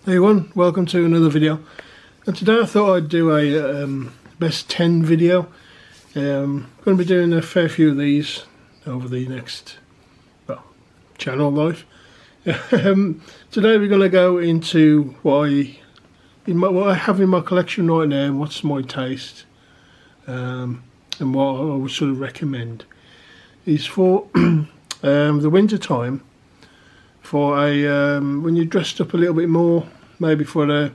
Hey everyone, welcome to another video. And today I thought I'd do a best 10 video. I'm going to be doing a fair few of these over the next channel life. Today we're going to go into what I have in my collection right now, and what's my taste, and what I would sort of recommend is for the winter time. For a when you're dressed up a little bit more, maybe for a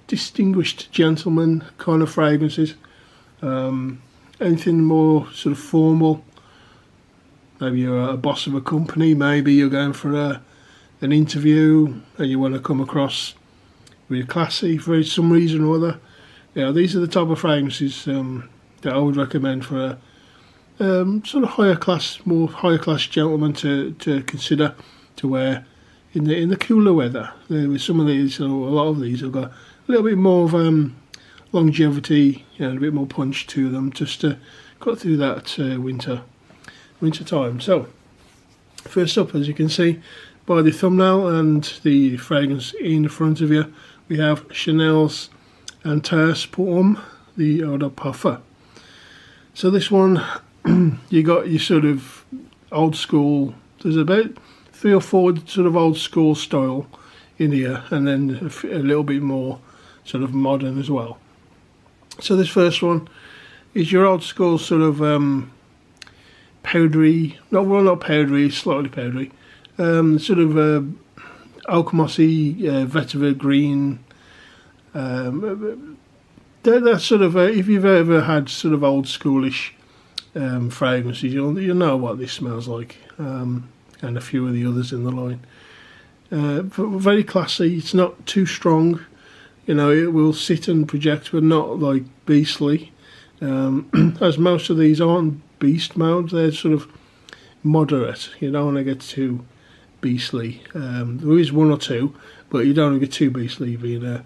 distinguished gentleman kind of fragrances, anything more sort of formal. Maybe you're a boss of a company, maybe you're going for an interview and you want to come across really classy for some reason or other. These are the type of fragrances that I would recommend for a sort of more higher class gentleman to consider to wear in the cooler weather. With some of these, or a lot of these, have got a little bit more of longevity, a bit more punch to them, just to cut through that winter time. So, first up, as you can see by the thumbnail and the fragrance in front of you, we have Chanel's Antaeus Pour Homme, the Eau de Parfum. So this one, you got your sort of old school. There's about 3 or 4 sort of old school style in here, and then a little bit more sort of modern as well. So this first one is your old school sort of powdery, not powdery, slightly powdery, sort of oak mossy, vetiver green. That sort of if you've ever had sort of old schoolish fragrances, you'll know what this smells like. And a few of the others in the line. Very classy. It's not too strong. It will sit and project, but not like beastly. As most of these aren't beast mode, they're sort of moderate. You don't want to get too beastly. There is 1 or 2, but you don't want to get too beastly being a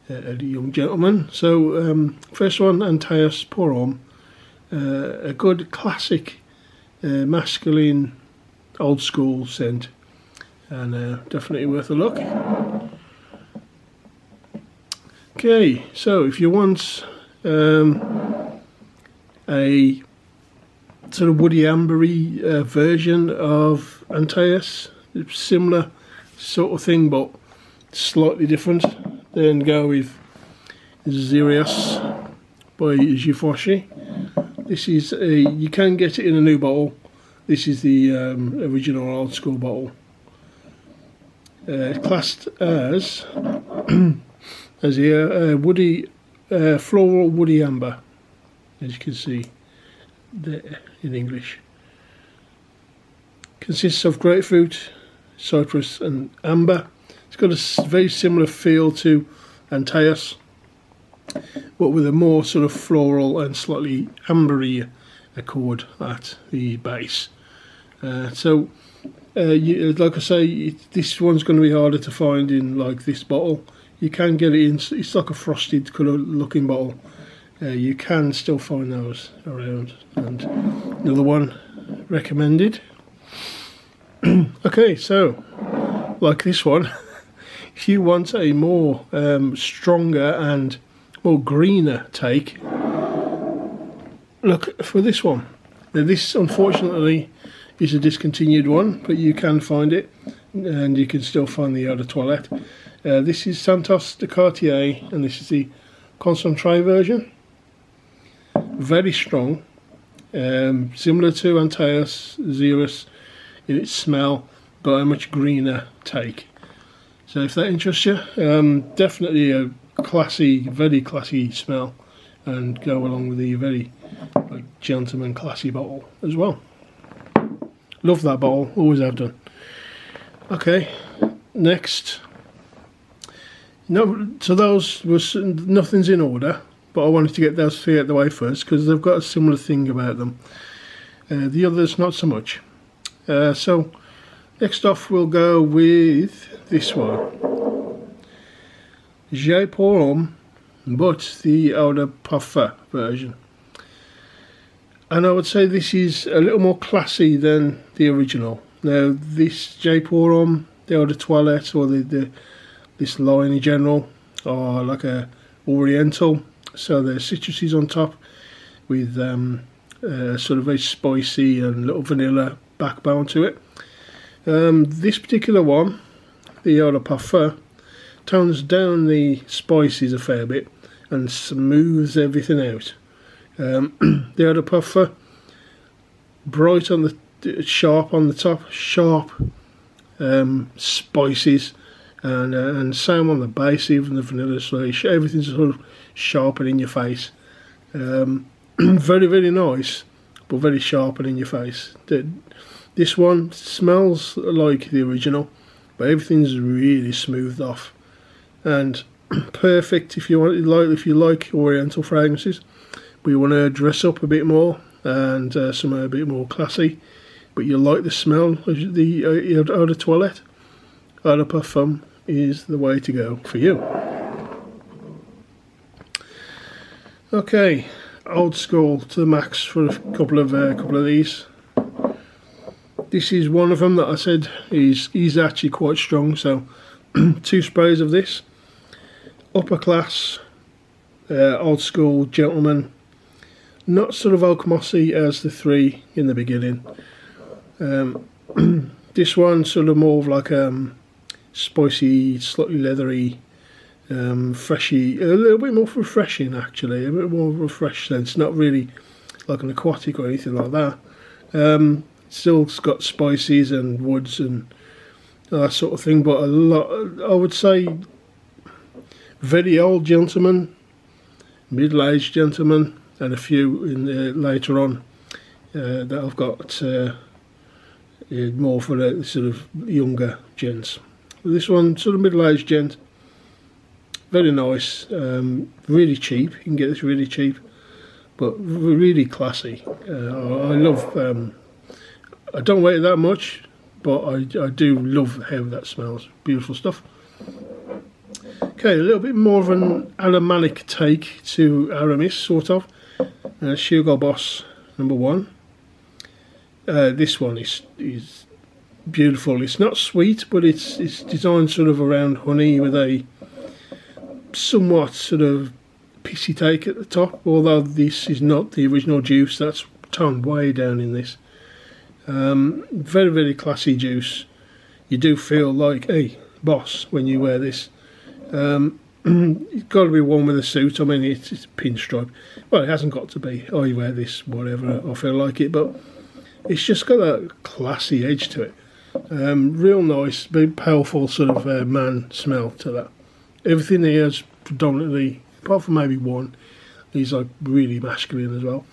young gentleman. So first one, Antaeus Pour Homme, a good classic masculine old school scent, and definitely worth a look. Okay, so if you want a sort of woody ambery version of Antaeus, similar sort of thing but slightly different, then go with Zeus by Givenchy. This is you can get it in a new bottle. This is the original old school bottle. Classed as here woody, floral woody amber, as you can see there in English. Consists of grapefruit, cypress, and amber. It's got a very similar feel to Antaeus, but with a more sort of floral and slightly ambery accord at the base. So like I say, this one's going to be harder to find in like this bottle. You can get it in, it's like a frosted colour looking bottle. You can still find those around. And another one recommended. Okay, so like this one, if you want a more stronger and more greener take, look for this one. Now this, unfortunately, is a discontinued one, but you can find it, and you can still find the Eau de Toilette. This is Santos de Cartier, and this is the concentrate version. Very strong, similar to Antaeus, Zeus in its smell, but a much greener take. So if that interests you, definitely a classy, very classy smell, and go along with the very gentleman classy bottle as well. Love that bottle, always have done. Okay, next. No, so those was nothing's in order, but I wanted to get those 3 out the way first because they've got a similar thing about them. The others not so much. So next off we'll go with this one. J'ai Pour Homme, but the Eau de Parfum version. And I would say this is a little more classy than the original. Now this J'ai Pour Homme, the Eau de Toilette, or the this line in general are like a oriental, so there's citruses on top with sort of a spicy and little vanilla backbone to it. This particular one, the Eau de Parfum, tones down the spices a fair bit and smooths everything out. The Eau de Parfum, bright on the sharp on the top, sharp spices, and same on the base, even the vanilla slash, everything's sort of sharp and in your face. Very, very nice, but very sharp and in your face. This one smells like the original, but everything's really smoothed off and perfect if you like oriental fragrances, but you want to dress up a bit more and somewhere a bit more classy, but you like the smell of the eau de toilette. Eau de Parfum is the way to go for you. Okay, old school to the max for a couple of these. This is one of them that I said is actually quite strong. So 2 sprays of this. Upper class, old school gentleman. Not sort of oak mossy as the 3 in the beginning. This one sort of more of like spicy, slightly leathery, freshy, a little bit more refreshing actually, a bit more of a fresh sense, not really like an aquatic or anything like that. Still got spices and woods and that sort of thing, but a lot, I would say, very old gentleman, middle-aged gentleman, and a few in later on that I've got more for the sort of younger gents. This one, sort of middle-aged gent, very nice, really cheap. You can get this really cheap, but really classy. I love. I don't wear it that much, but I do love how that smells. Beautiful stuff. Okay, a little bit more of an Allemanic take to Aramis, sort of. Hugo Boss #1. This one is beautiful. It's not sweet, but it's designed sort of around honey with a somewhat sort of pissy take at the top, although this is not the original juice. That's toned way down in this. Very, very classy juice. You do feel like a boss when you wear this. It's got to be one with a suit. I mean, it's pinstripe. Well, it hasn't got to be. Oh, you wear this, whatever, I feel like it. But it's just got a classy edge to it. Real nice, big, powerful sort of man smell to that. Everything here is predominantly, apart from maybe one, he's like really masculine as well.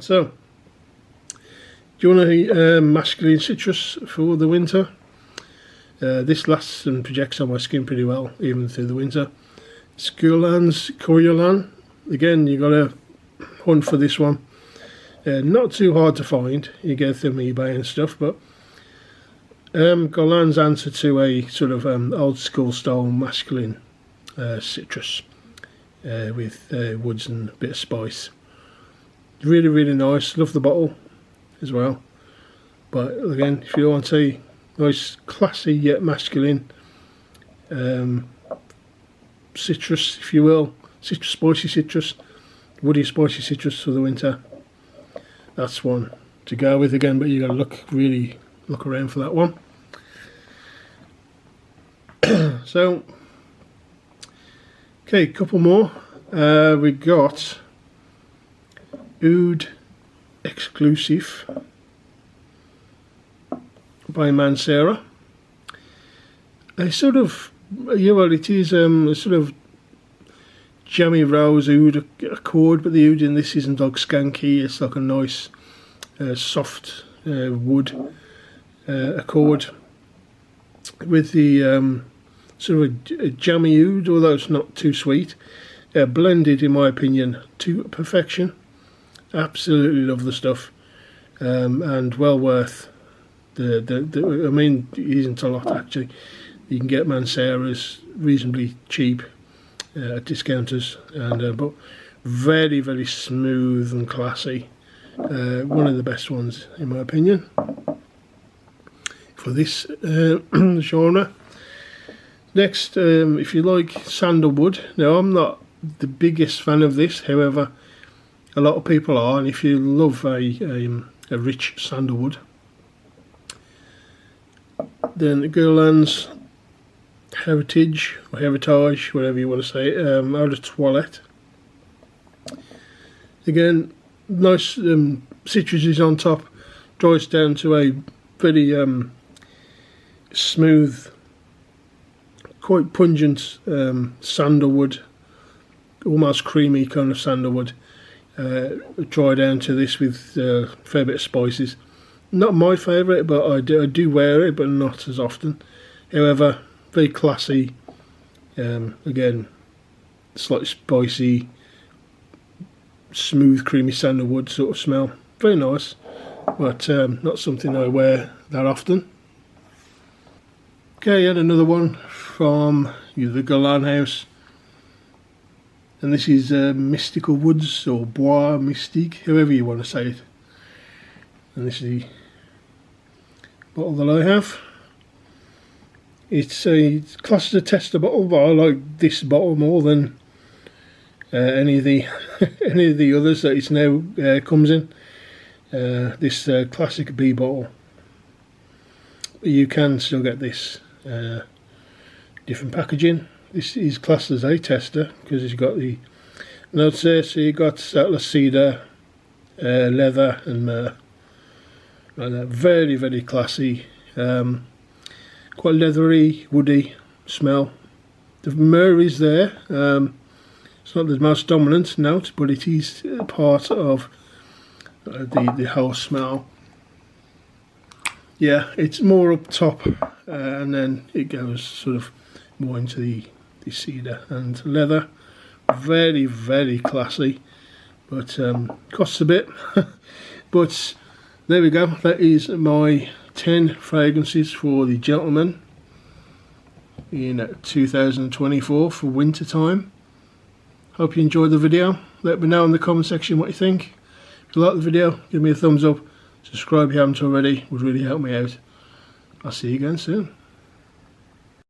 So, do you want a masculine citrus for the winter? This lasts and projects on my skin pretty well, even through the winter. Skurlan's Coriolan. Again, you got to hunt for this one. Not too hard to find. You get them eBay and stuff, but Golan's answer to a sort of old school style masculine citrus with woods and a bit of spice. Really, really nice. Love the bottle as well. But again, if you want a nice, classy yet masculine citrus, if you will, spicy citrus, woody spicy citrus for the winter, that's one to go with again. But you got to look around for that one. So, okay, couple more. We got Oud Exclusive by Mancera. A sort of, it is a sort of jammy rose oud accord, but the oud in this isn't like skanky. It's like a nice soft wood accord with the sort of a jammy oud, although it's not too sweet. Blended, in my opinion, to perfection. Absolutely love the stuff, and well worth the I mean, it isn't a lot actually. You can get Mancera's reasonably cheap at discounters, and but very, very smooth and classy. One of the best ones in my opinion for this genre. Next, if you like sandalwood, now I'm not the biggest fan of this, however a lot of people are, and if you love a rich sandalwood, then the Guerlain's Heritage or Heritage, whatever you want to say, Eau de Toilette. Again, nice citruses on top, dries down to a very smooth, quite pungent sandalwood, almost creamy kind of sandalwood. Dry down to this with a fair bit of spices. Not my favourite, but I do wear it, but not as often. However, very classy. Again, slightly spicy, smooth, creamy sandalwood sort of smell. Very nice, but not something I wear that often. Okay, yet another one from the Guerlain house, and this is Mystical Woods or Bois Mystique, however you want to say it. And this is the bottle that I have. It's classed as a tester bottle, but I like this bottle more than any of the any of the others that it's now comes in. This classic B bottle, but you can still get this different packaging. This is classed as a tester because it's got the notes there. So you got Atlas cedar, leather, and myrrh. Like that. Very, very classy. Quite leathery, woody smell. The myrrh is there. It's not the most dominant note, but it is part of the whole smell. Yeah, it's more up top, and then it goes sort of more into the cedar and leather. Very, very classy, but costs a bit. But there we go. That is my 10 fragrances for the gentleman in 2024 for winter time. Hope you enjoyed the video. Let me know in the comment section what you think. If you like the video, give me a thumbs up. Subscribe if you haven't already, would really help me out. I'll see you again soon.